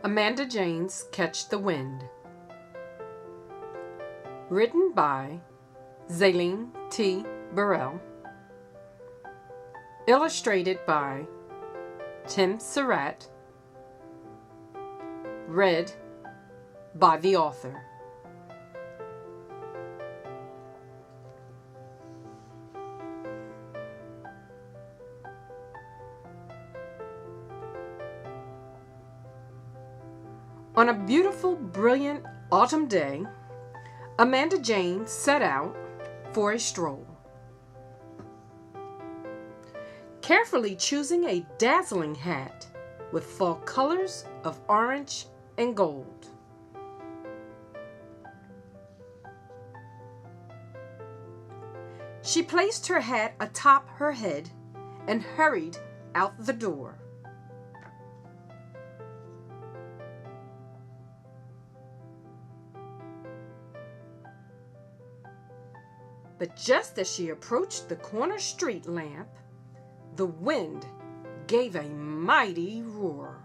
Amanda Jane's Catch the Wind. Written by Z'elene Burrell. Illustrated by Tim Surratt. Read by the author. On a beautiful, brilliant autumn day, Amanda Jane set out for a stroll, carefully choosing a dazzling hat with fall colors of orange and gold. She placed her hat atop her head and hurried out the door. But just as she approached the corner street lamp, the wind gave a mighty roar.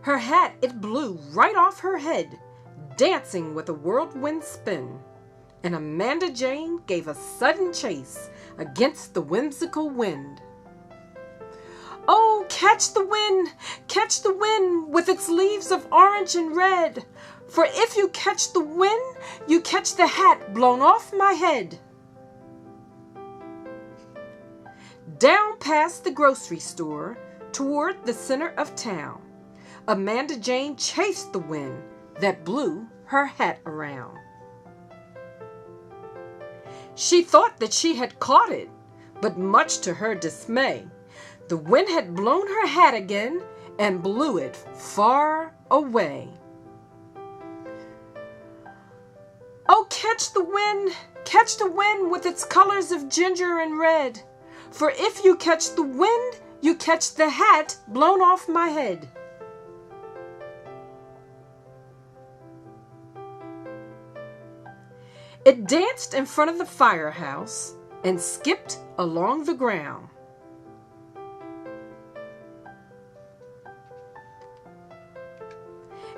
Her hat, it blew right off her head, dancing with a whirlwind spin, and Amanda Jane gave a sudden chase against the whimsical wind. Oh, catch the wind with its leaves of orange and red. For if you catch the wind, you catch the hat blown off my head. Down past the grocery store, toward the center of town, Amanda Jane chased the wind that blew her hat around. She thought that she had caught it, but much to her dismay, the wind had blown her hat again and blew it far away. Oh, catch the wind with its colors of ginger and red. For if you catch the wind, you catch the hat blown off my head. It danced in front of the firehouse and skipped along the ground.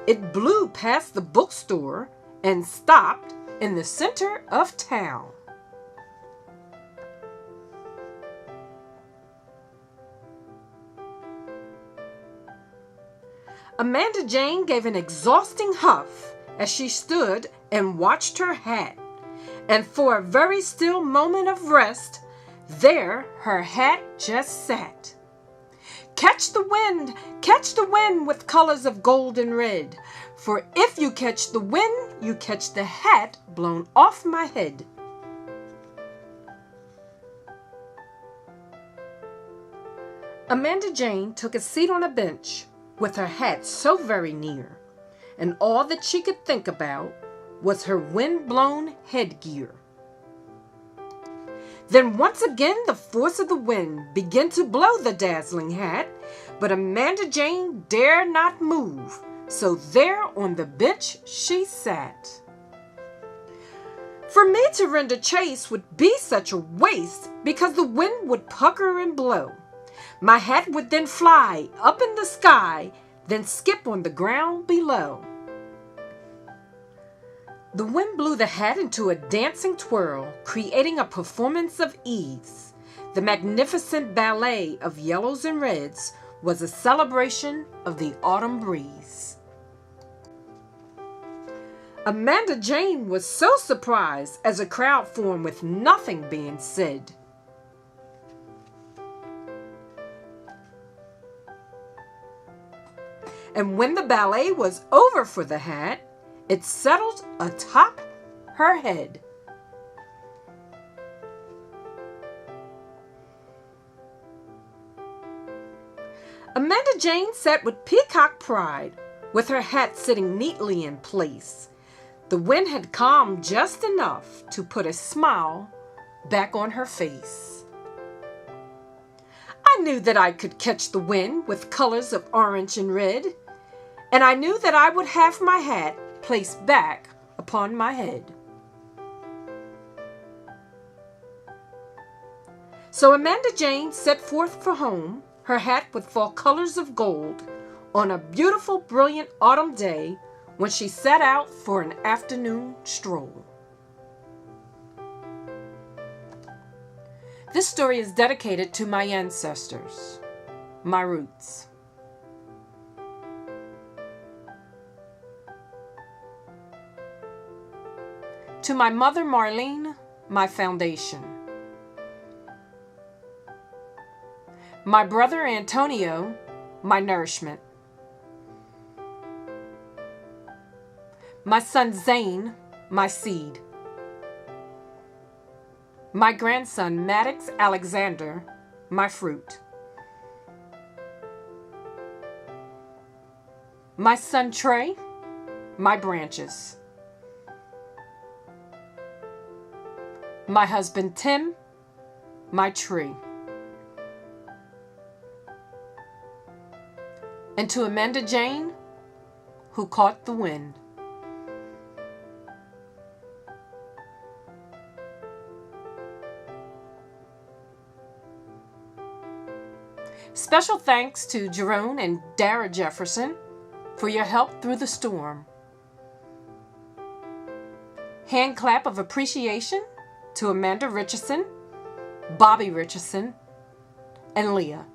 It blew past the bookstore and stopped in the center of town. Amanda Jane gave an exhausting huff as she stood and watched her hat, and for a very still moment of rest, there her hat just sat. Catch the wind with colors of gold and red. For if you catch the wind, you catch the hat blown off my head. Amanda Jane took a seat on a bench with her hat so very near, and all that she could think about was her wind-blown headgear. Then once again the force of the wind began to blow the dazzling hat, but Amanda Jane dared not move, so there on the bench she sat. For me to render chase would be such a waste, because the wind would pucker and blow. My hat would then fly up in the sky, then skip on the ground below. The wind blew the hat into a dancing twirl, creating a performance of ease. The magnificent ballet of yellows and reds was a celebration of the autumn breeze. Amanda Jane was so surprised as a crowd formed with nothing being said. And when the ballet was over for the hat, it settled atop her head. Amanda Jane sat with peacock pride, with her hat sitting neatly in place. The wind had calmed just enough to put a smile back on her face. I knew that I could catch the wind with colors of orange and red, and I knew that I would have my hat placed back upon my head. So Amanda Jane set forth for home, her hat with fall colors of gold, on a beautiful, brilliant autumn day when she set out for an afternoon stroll. This story is dedicated to my ancestors, my roots. To my mother Marlene, my foundation. My brother Antonio, my nourishment. My son Zane, my seed. My grandson Maddox Alexander, my fruit. My son Trey, my branches. My husband Tim, my tree. And to Amanda Jane, who caught the wind. Special thanks to Jerome and Dara Jefferson for your help through the storm. Hand clap of appreciation to Amanda Richardson, Bobby Richardson, and Leah.